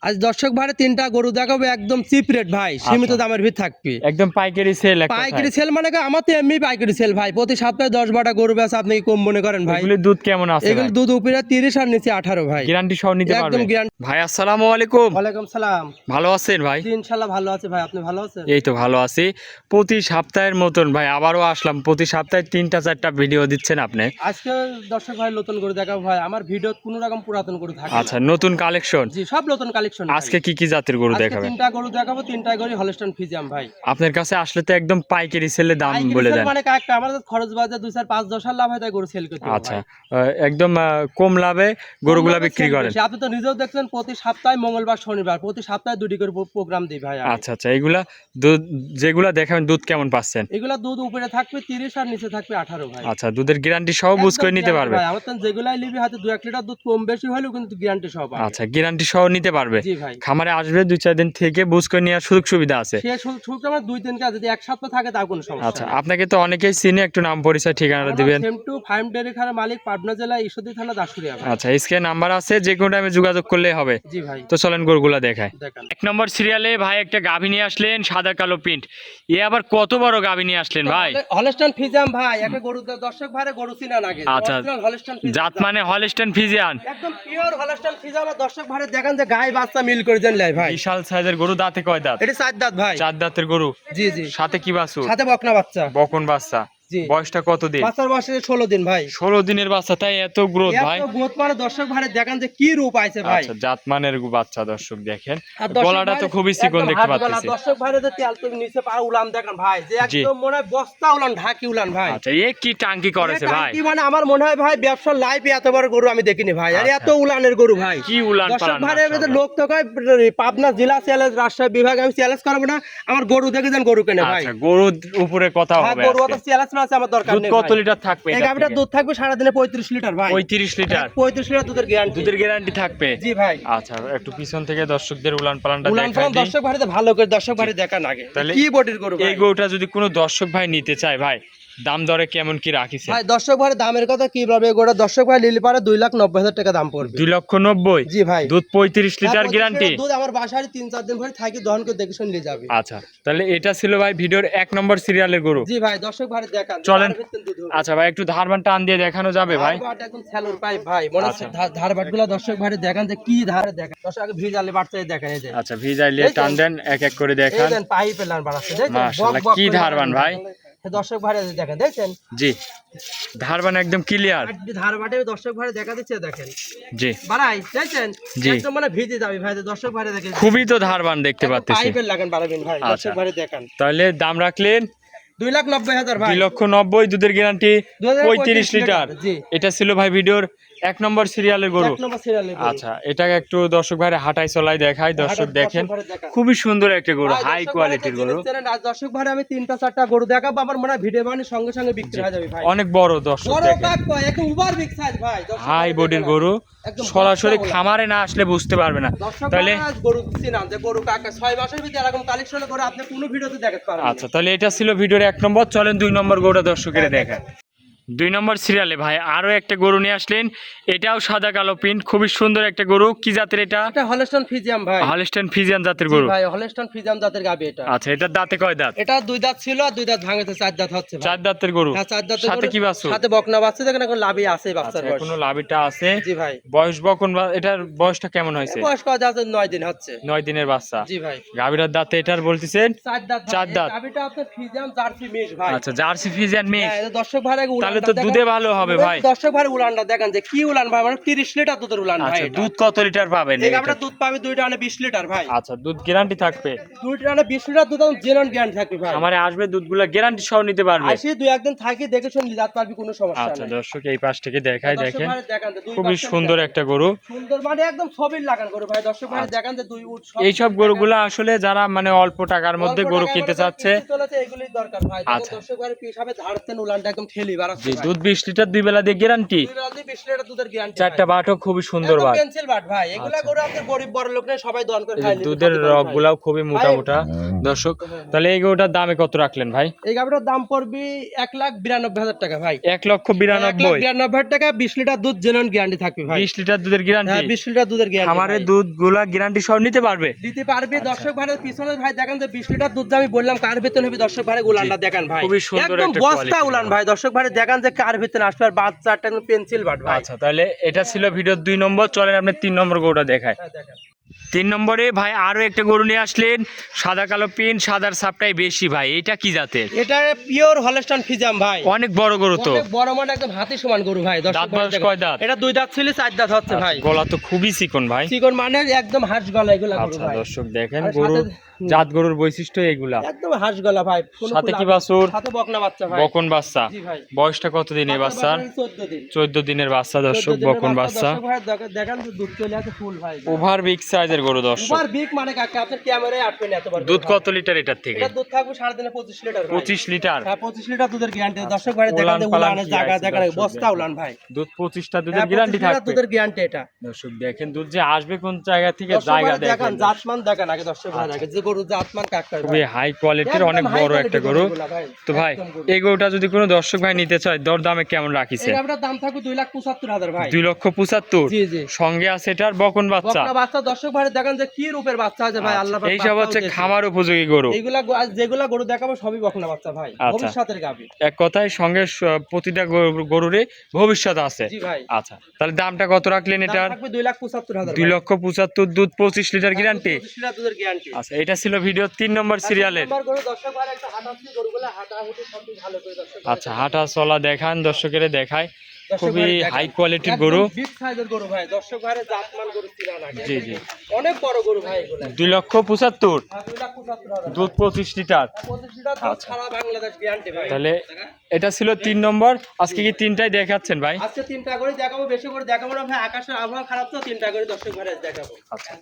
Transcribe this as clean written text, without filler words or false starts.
আজ দর্শক ভাড়ে 3টা গরু দেখাবো একদম চিপ রেট ভাই, সীমিত দামের ভিতর থাকবে। একদম পাইকারি সেল। পাইকারি সেল মানে কি, আমার তো এমনি পাইকারি সেল ভাই। প্রতি সপ্তাহে 10-12টা গরু বেচা, আপনি কি কম মনে করেন ভাই? এগুলো দুধ কেমন আছে? এগুলো দুধ উপরে 30 আর নিচে 18 ভাই। গ্যারান্টি সহ নিতে পারবে? একদম গ্যারান্টি। ভাই আসসালামু আলাইকুম। ওয়ালাইকুম সালাম। ভালো আছেন ভাই? জি ইনশাআল্লাহ ভালো আছি ভাই, আপনি ভালো আছেন? এই তো ভালো আছি। প্রতি সপ্তাহের মতন ভাই আবারও আসলাম। প্রতি সপ্তাহে 3টা-4টা ভিডিও দিচ্ছেন আপনি। আজকে দর্শক ভাই নতুন গরু দেখাবো ভাই। আমার ভিডিও কোনো রকম পুরাতন গরু থাকে না। আচ্ছা, নতুন কালেকশন। জি সব নতুন কালেকশন। আজকে কি কি জাতের গরু আজকে দেখাবেন? 3টা গরু দেখাবো, 3টা গরু হলস্টাইন ফ্রিজিয়ান ভাই। আপনার কাছে আসলে তো একদম পাইকারি সেলে দাম পাইকারি বলে সেল দেন। মানে কাকা আমাদের খরচ বাজার 2-4-5-10 লাভ হয়, তাই গরু সেল করতে হবে আচ্ছা, ভাই। একদম কম লাভে গরুগুলা বিক্রি করেন। আপনি তো নিজেও দেখছেন প্রতি সপ্তাহে মঙ্গলবার শনিবার প্রতি সপ্তাহে 2টি করে প্রোগ্রাম দিই ভাই আমি। আচ্ছা আচ্ছা, এগুলা দুধ যেগুলা দেখাবেন দুধ কেমন পাচ্ছেন? এগুলা দুধ উপরে থাকবে 30 আর নিচে থাকবে 18 ভাই। আচ্ছা, দুধের গ্যারান্টি সহ বুঝ করে নিতে পারবে? ভাই আমার তো যেগুলাই নিবি হয়তো 2-1 লিটার দুধ কম বেশি হলেও কিন্তু গ্যারান্টি সহ পাবে। আচ্ছা, গ্যারান্টি সহ নিতে পারবে? জি ভাই। খামারে আসবে 2-4 দিন থেকে বুঝ করে নেওয়ার সুযোগ সুবিধা আছে? সে শুধু আমার 2-3 কাজ, যদি এক সপ্তাহ থাকে তাও কোনো সমস্যা আচ্ছা, নেই। আপনাকে তো অনেকেই চিনে, একটু নাম পরিচয় ঠিকানাটা দিবেন। সেম টু ফার্ম ডেয়ারি খামার মালিক, পাবনা জেলা ঈশ্বরদী থানা দাসুরিয়া ভাই। আচ্ছা, স্ক্রিনে নাম্বার আছে, যে কোনো টাইমে যোগাযোগ করলেই হবে। জি ভাই। তো চলেন গরুগুলা দেখায়। দেখেন 1 নম্বর সিরিয়ালে ভাই একটা গাভী নিয়ে আসলেন, সাদা কালো প্রিন্ট। এ আবার কত বড় গাভী নিয়ে আসলেন ভাই? হলস্টাইন ফ্রিজিয়ান ভাই। একটা গরু দর্শক ভাই গরু চিনা নাকি? আচ্ছা, হলস্টাইন জাত মানে হলস্টাইন ফ্রিজিয়ান। একদম পিওর হলস্টাইন ফ্রিজিয়ান। দর্শক ভাই দেখেন যে গায়ে বাচ্চা মিল করে দেন লাই ভাই। বিশাল সাইজের গরু। দাঁতে কয় দাঁত? এটা 4 দাঁত ভাই। 4 দাঁতের গরু। জি জি। সাথে কি বাছুর? সাথে বকনা বাচ্চা। বকন বাচ্চা। জি। বয়সটা কত দিন? বাচ্চার বয়স 16 দিন ভাই। 16 দিনের বাচ্চা, তাই এত গ্রোথ ভাই? এত গ্রোথ মানে দর্শক ভাই দেখেন যে কি রূপ আইছে ভাই। আচ্ছা, জাতমানের বাচ্চা দর্শক দেখেন। আর দর্শক গলাটা তো ভাই খুবই চিকন একদম দেখতে হাত গলা। পাচ্ছি। দর্শক ভাই যে তেল তুমি নিচে পা উলান দেখেন ভাই, যে জি। একদম মনে হয় বস্তা উলান ঢাকি উলান ভাই। আচ্ছা, এ কি টাঙ্কি করেছে ভাই? কি মানে আমার মনে হয় ভাই ব্যবসার লাইফে এত বড় গরু আমি দেখিনি ভাই। আর আচ্ছা। এত উলানের গরু ভাই। কি উলান দর্শক পালান ভাই মাশাআল্লাহ। লোক তো কয় পাবনা জেলা চ্যালেঞ্জ, রাজশাহী বিভাগ আমি চ্যালেঞ্জ করব না। আমার গরু দেখে দেন গরু কেনে ভাই। আচ্ছা, গরুর উপরে কথা হ্যাঁ, হবে গরু আজকে। অত চ্যালেঞ্জ আছে আমার দরকার দুধ নেই কত ভাই। লিটার থাকবে এই এটা গাভিটা থেকে? দুধ থাকবে সারাদিনে 35 লিটার ভাই। 35 লিটার? 35 লিটার দুধের গ্যারান্টি। দুধের গ্যারান্টি থাকবে? জি ভাই। আচ্ছা, একটু পিছন থেকে দর্শকদের উলান পালানটা উলান দেখাই পালান দিই। দর্শক ভাইতে ভালো করে দর্শক ভাই দেখান আগে। তাহলে কি বডির গরু ভাই। এই গরুটা যদি কোনো দর্শক ভাই নিতে চায় ভাই, দাম দরে কেমন কি রাখিছে? ভাই দর্শক ভাই দামের কথা কি বলবে, গোটা দর্শক ভাই লিলি পারে 2,90,000 টাকা দাম পড়বে। 2,90,000? জি ভাই। দুধ 35 লিটার গ্যারান্টি? দুধ আমার বাসায় 3-4 দিন ভরে থাকি, দহন করে দেখে শুনে নিয়ে যাবে। আচ্ছা, তাহলে এটা ছিল ভাই ভিডিওর 1 নম্বর সিরিয়ালের গরু। জি ভাই দর্শক ভাই দেখান। চলেন। আচ্ছা ভাই, একটু ধারবান টান দিয়ে দেখানো যাবে ভাই? ধারবাট একদম স্যালোর পাই ভাই। মনে হচ্ছে আচ্ছা। ধারবাটগুলো দর্শক ভাই দেখান যে কি ধারে দেখেন। দর্শক আগে ভিজালে বাড়তে দেখেন এই যে। আচ্ছা, ভিজাইলে টান দেন, এক এক করে এই দেখান। দেন পাইপে লান বাড়াচ্ছে দেখেন। মাশাআল্লাহ, কি ধারবান ভাই। দর্শক ভাই দেখেন দেখেন। জি, ধারবান একদম ক্লিয়ার। ধারবাটে দর্শক ভাই দেখা দিচ্ছে দেখেন। জি বাড়াই দেখেন। জি। একদম মানে ভিজে যাবে ভাই। দর্শক ভাই দেখেন খুবই তো ধারবান দেখতে পাচ্ছি। পাইপের লাগান বাড়াবেন ভাই। আচ্ছা। দর্শক ভাই দেখান। তাহলে দাম রাখলেন 2,90,000 ভাই। 2,90,000, দুধের গ্যারান্টি 35 লিটার। জি। এটা ছিল ভাই ভিডিওর 1 নম্বর সিরিয়ালের গরু। 1 নম্বর সিরিয়ালে গরু। আচ্ছা, এটা একটু দর্শক ভাই হাঁটাই চলাই দেখাই। দর্শক দেখেন, খুবই সুন্দর একটা গরু, ভাই, হাই দর্শক কোয়ালিটির ভাইরা গরু। জিনিস চেনেন। আজ দর্শক ভাই আমি 3-4টা গরু দেখাবো, আমার মনে হয় ভিডিও বানিয়ে সঙ্গে সঙ্গে বিক্রি হয়ে যাবে ভাই। অনেক বড় দর্শক বড় দেখেন, কাক ভাই, একদম ওভার বিগ সাইজ ভাই। দর্শক হাই ভাইরা বডির দেখেন। গরু। একদম সরাসরি বস্তা খামারে না আসলে বুঝতে পারবে না। দর্শক তাহলে ভাইরা গরু চিনান যে গরু কাকা 6 মাসের ভিতরে এরকম কালেকশন করে আপনি কোনো ভিডিওতে দেখাতে পারবেন না। আচ্ছা, তাহলে এটা ছিল ভিডিওর 1 নম্বর। চলেন 2 নম্বর গরুটা দর্শকের দেখায়। 2 নম্বর সিরিয়ালে ভাই আরো একটা গরু নিয়ে আসলেন। এটাও সাদা কালো প্রিন্ট, খুবই সুন্দর একটা গরু। কি জাতের এটা? এটা হলস্টাইন ফ্রিজিয়ান ভাই। হলস্টাইন ফ্রিজিয়ান জাতের জি গরু। ভাই, হলস্টাইন ফ্রিজিয়ান জাতের গাবি এটা। আচ্ছা, এটার দাঁতে কয় দাঁত? এটা 2 দাঁত ছিল, আর 2 দাঁত ভাঙেছে, 4 দাঁত হচ্ছে ভাই। 4 দাঁতের গরু। হ্যাঁ 4 দাঁতের সাথে গরু। কি বাছুর? সাথে বকনা বাচ্চা দেখেন, এখন লাভই আছে আচ্ছা, বাচ্চার বয়স। এখনো লাভিটা আছে। জি ভাই। বয়স বকন এটার বয়সটা কেমন হয়েছে? বয়স কত আছে? 9 দিন হচ্ছে। 9 দিনের বাচ্চা। জি ভাই। গাভীর দাঁতে এটার বলতেছেন 4 দাঁত। 4 দাঁত। গাবিটা আপনার ফ্রিজিয়ান জার্সি মিক্স ভাই। আচ্ছা, জার্সি ফ্রিজিয়ান মিক্স। হ্যাঁ, এটা দর্শক ভাইরা উলানটা তাহলে তো দেখেন। দুধে ভালো হবে ভাই। দর্শক ভাইরা উলানটা দেখেন যে কি উলান ভাই, মানে 30 লিটার দুধের উলান ভাই আচ্ছা, এটা। দুধ কত লিটার পাবেন এই এটা? গাবিটা দুধ পাবে 2টা আনে 20 লিটার ভাই। আচ্ছা, দুধ গ্যারান্টি থাকবে? 2টা আনে 20 লিটার দুধ জেনুইন গ্যারান্টি থাকবে ভাই। আমারে আসবে দুধগুলা গ্যারান্টি সহ নিতে পারবে? আসি 2-1 দিন থাকি দেখে শুনে নিতে পারবি, কোনো সমস্যা আচ্ছা, নাই। দর্শক এই পাশ থেকে দেখাই দর্শক দেখেন, ভাইরা দেখেন যে দুই খুবই বাচ্চা সুন্দর দেখেন। একটা গরু। সুন্দর মানে একদম ছবির লাগান গরু ভাই। দর্শক ভাইরা দেখেন যে দুই উট সব এইসব গরুগুলা আসলে যারা মানে অল্প টাকার মধ্যে অল্প গরু টাকায় কিনতে মানে চাচ্ছে। কিস্তি চলেছে, এগুলোই দরকার ভাই। দেখেন আচ্ছা। দর্শক ভাইরা হিসাবে ধারতেন উলানটা একদম ঠেলি বাড়াচ্ছে পাচ্ছে জি ভাই। দুধ 20 লিটার 2 বেলা দিয়ে গ্যারান্টি। 2 বেলা দিয়ে 20 লিটার দুধের গ্যারান্টি। চারটা বাটও খুবই সুন্দর বাট। পেন্সিল বাট ভাই, এগুলা আচ্ছা। গরু আপনাদের গরিব বড় লোক নেই সবাই দন করে এই যে খায় নিতে দুধের খাতে পারে রগ ভাই। গুলাও খুবই মোটা মোটা দর্শক। তাহলে এই গরুটার দামে কত রাখলেন ভাই? এই গাভীটার দাম পড়বে 1,92,000 টাকা ভাই। 1,92,000। 1,92,000 টাকা, 20 লিটার দুধ জেনুইন গ্যারান্টি থাকবে ভাই। 20 লিটার দুধের গ্যারান্টি। হ্যাঁ 20 লিটার দুধের গ্যারান্টি। খামারের দুধ গুলা গ্যারান্টি সহ নিতে পারবে। দিতে পারবে। দর্শক ভাইয়ের পিছনে ভাই দেখেন যে 20 লিটার দুধ আমি বললাম কার ভিতরে হবে, দর্শক ভাইয়ের উলানটা দেখেন ভাই, খুবই সুন্দর একদম একটা বস্তা quality। উলান ভাই। দর্শক ভাইয়ের দেখেন যে কার ভিতরে আসবে, আর বাচ্চাটা পেন্সিল বাট ভাই। আচ্ছা তাহলে এটা ছিল ভিডিওর 2 নম্বর। চলেন আপনি 3 নম্বর গরুটা দেখায়। হ্যাঁ, দেখেন 3 নম্বরে ভাই আরো একটা গরু নিয়ে আসলেন, সাদা কালো পিন, সাদার ছাপটাই বেশি ভাই। এটা কি জাতের? এটা পিওর হলস্টাইন ফ্রিজিয়ান ভাই। অনেক বড় গরু তো। অনেক বড় মানে একদম হাতি সমান গরু ভাই। দর্শক দাঁত ভাই বয়স দেখেন। কয় দাঁত? এটা 2 দাঁত ছিল, 4 দাঁত হচ্ছে ভাই। গলা তো খুবই চিকন ভাই। চিকন মানে একদম হাঁস গলা এগুলা গরু আচ্ছা ভাই। দর্শক দেখেন আর গরুর সাথে- জাত গরুর বৈশিষ্ট্য এগুলা। একদম হাঁস গলা ভাই। কোনো সাথে কি ফুল- বাছুর? সাথে বকনা বাচ্চা ভাই। বকন বাচ্চা। জি ভাই। বয়সটা কতদিন এই বাচ্চার? 14 দিন। 14 দিনের বাচ্চা দর্শক, 14 দিনের বকন বাচ্চা। দর্শক ভাই দেখেন যে দুধ চলে আছে ফুল ভাই। ওভার বিগ সাইজের গরু দর্শক। ওভার বিগ মানে কাকে আপনার ক্যামেরায় আটকে না এতবার। দুধ কত লিটার এটার থেকে? এটা দুধ থাকবে সারা দিনে 25 লিটার ভাই। 25 লিটার। হ্যাঁ 25 লিটার দুধের গ্যারান্টি। দর্শক ভাই দেখেন উলান যে পালান উলানের কি জায়গা আছে দেখেন, দর্শক বস্তা দেখেন। উলান ভাই। দুধ 25টা দুধের হ্যাঁ, গ্যারান্টি 25 লিটার থাকবে দুধের গ্যারান্টি এটা। দর্শক দেখেন দুধ যে আসবে কোন জায়গা থেকে, দর্শক জায়গা ভাই দেখেন দেখেন। জাতমান দেখেন আগে। দর্শক ভাই আগে যে গরু জাতমান কাকা খুবই হাই কোয়ালিটির অনেক বড় একটা গরু। তো ভাই এই গরুটা যদি কোনো দর্শক ভাই নিতে চায় দর দামে কেমন রাখিছে? এই গাভীটার দাম থাকবে 2,75,000 ভাই। 2,75,000। জি জি। সঙ্গে আছে এটার বকন বাচ্চা। বকনা বাচ্চা। দর্শক ভাই দেখেন যে কি রূপের বাচ্চা আছে ভাই। আল্লাহ পাক এই সব বাচ্চাও হচ্ছে দিয়েছে। খামার উপযোগী গরু। এইগুলা যেগুলা গরু দেখাবো সবই বকনা বাচ্চা ভাই। আচ্ছা। ভবিষ্যতের গাভী। এক কথায় সঙ্গে প্রতিটা গরুরই ভবিষ্যৎ আছে। জি ভাই। আচ্ছা তাহলে দামটা কত রাখলেন দাম এটার? থাকবে 2,75,000 2,75,000, দুধ 25 লিটার গ্যারান্টি। 25 লিটার দুধের গ্যারান্টি। আচ্ছা এটা ছিল ভিডিও 3 নম্বর সিরিয়ালের। নাম্বার গরু দর্শক ভাই একটা হাঁটাচ্ছি গরুগুলা হাঁটাহুটি সব ভালো করে দর্শক ভাই। আচ্ছা হাঁটা চলা দেখান দর্শকের দেখায়। দর্শক খুবই ভাই দেখেন। হাই কোয়ালিটির একদম গরু। বিগ সাইজের গরু ভাই। দর্শক ভাইয়ের জাতমান গরু চিনা না। জি জি। অনেক বড় গরু ভাই এগুলা। 2,75,000, 2,75,000 দুধ 25 লিটার। 25 লিটার দুধ সারা বাংলাদেশ গ্যারান্টি ভাই। তাহলে এটা ছিল 3 নম্বর। আজকে কি 3টাই দেখাচ্ছেন ভাই? আজকে 3টা করে দেখাবো, বেশি করে দেখাবো না ভাই। আকাশের আবহাওয়া খারাপ তো 3টা করে দর্শক ভাই দেখাবো। আচ্ছা